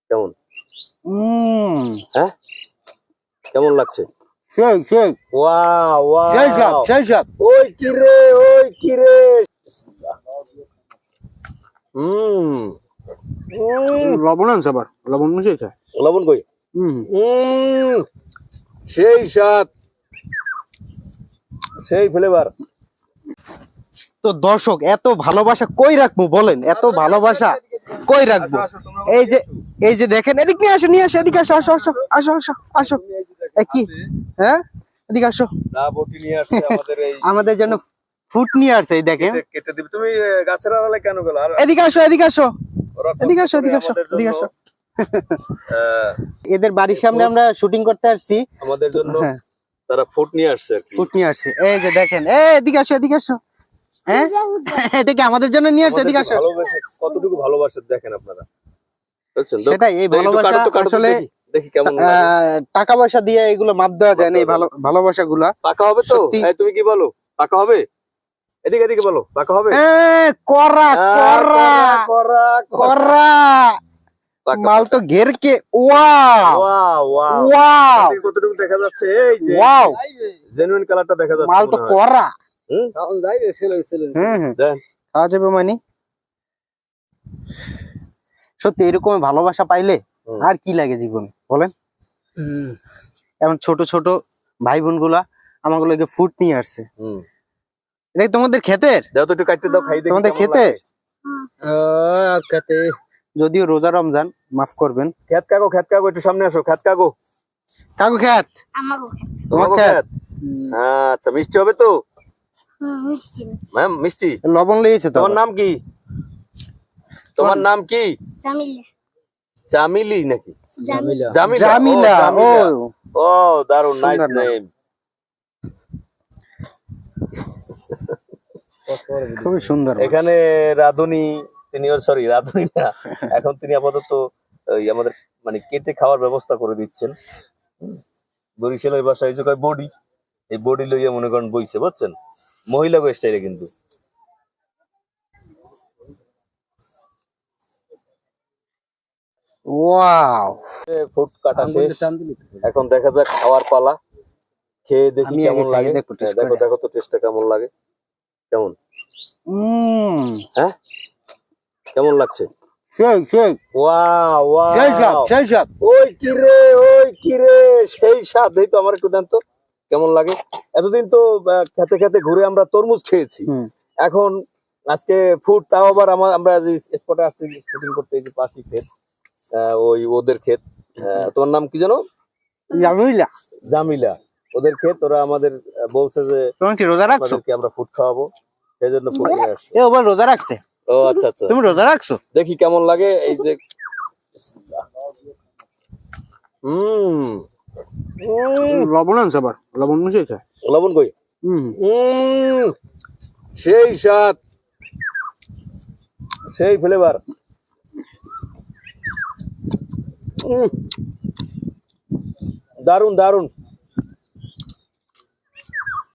কেমন? হ্যাঁ, কেমন লাগছে? সেই সেই ওয়াও সেই সাপ ওয়াও, সেই সাপ। ওই কি রে। হুম, লবণ আনছে আবার, লবণ মিশিয়েছে। লবণ কই? সেই স্বাদ, সেই ফ্লেভার। তো দর্শক, এত ভালোবাসা কই রাখবো বলেন? এত ভালোবাসা কই রাখবো? এই যে দেখেন, এদিক নিয়ে আসো, এদিকে আসো, আসো আসো আসো আসো আসো। কি হ্যাঁ, এদিকে আসো। বটি নিয়ে আসছে আমাদের এই আমাদের জন্য ফুট নিয়ে আসছে, এই দেখেন। কেটে দিবি। তুমি গাছের আড়ালে কেন গেল? এদিকে আসো, এদিকে আসো, এদিকে আসো, এদিকে আসো, এদিকে আসো। এদের বাড়ির সামনে আমরা শুটিং করতে আসছি, আমাদের জন্য তারা ফুট নিয়ে আসছে আর কি। ফুট নিয়ে আসছে, এই যে দেখেন। এদিকে আসো, এদিকে আসো। হ্যাঁ, এটা কি আমাদের জন্য নিয়ে আসছে? এদিকে আসো। ভালোবাসে, কতটুকু ভালোবাসে দেখেন আপনারা। বুঝছেন তো? সেটাই, এই ভালোবাসা আসলে দেখি কেমন লাগে। টাকা পয়সা দিয়ে এগুলো মাপ দেওয়া যায় না, এই ভালোবাসা গুলা। পাকা হবে তো? তুমি কি বলো, পাকা হবে? এদিকে বলো, পাকা হবে? করা করা করা করা মাল তো ঘের কে। ওয়াও ওয়াও ওয়াও, ওয়াও, কতটুকু দেখা যাচ্ছে? এই যে ওয়াও, জেনুইন কালারটা দেখা যাচ্ছে। মাল তো করা। এখন যাইবে ছেলে দেন খাওয়া যাবে মানে। সত্যি এরকম ভালোবাসা পাইলে আর কি লাগে জীবনে বলেন? এমন ছোট ছোট ভাই বোন গুলা আমাগুলোকে ফুড নিয়ে আসছে। এটা তোমাদের ক্ষেতের? দাও তো একটু কাটতে দাও, খাই দেখি তোমাদের ক্ষেতের? খেতে, যদিও রোজা রমজান, মাফ করবেন। খেত কাগো একটু সামনে আসো। খেত কাগো খেত, তোমার খেত। আচ্ছা, মিষ্টি হবে তো? ম্যাম মিষ্টি। লবণ লেগেছে তো। তোমার নাম কি? তোমার নাম কি? জামিলি নাকি? জামিলা। ও দারুন, নাইস নেম। খুবই সুন্দর। এখানে রাধুনি, রাধুনি না, এখন তিনি আপাতত আমাদের মানে কেটে খাওয়ার ব্যবস্থা করে দিচ্ছেন। বরিশালের বাসায় যে কয় বডি, এই বডি লইয়া মনে করেন বইছে, বুঝছেন? মহিলা গোষ্ঠীরে কিন্তু। ওয়াও, ফুড কাটা শেষ, এখন দেখা যাক খাওয়ার পালা। খেয়ে দেখি কেমন লাগে। দেখো তো টেস্টটা কেমন লাগে। কেমন? হ্যাঁ, কেমন লাগছে? সেই সেই ওয়াও ওয়াও, সেই সাপ। ওই কি রে, সেই স্বাদ। এই তো আমার একটু দেন তো, কেমন লাগে? এতদিন তো খেতে খেতে ঘুরে আমরা তরমুজ খেয়েছি, এখন আজকে ফুড, তাও আবার আমরা যে স্পটে আসছি শুটিং করতে, এই যে পাশি ক্ষেত, ওই ওদের ক্ষেত। তোমার নাম কি জানো? জামিলা। জামিলা, ওদের ক্ষেত। ওরা আমাদের বলছে যে তুমি কি রোজা রাখছো? আমরা ফুড খাওয়াবো, সেই জন্য ফুড নিয়ে আসছি। এ ওবার রোজা রাখছে? ও আচ্ছা আচ্ছা, তুমি রোজা রাখছো? দেখি কেমন লাগে। এই যে লবণ আনছে আবার, লবণ মিশিয়েছে। লবণ কই? সেই স্বাদ, সেই ফ্লেভার। দারুন দারুন।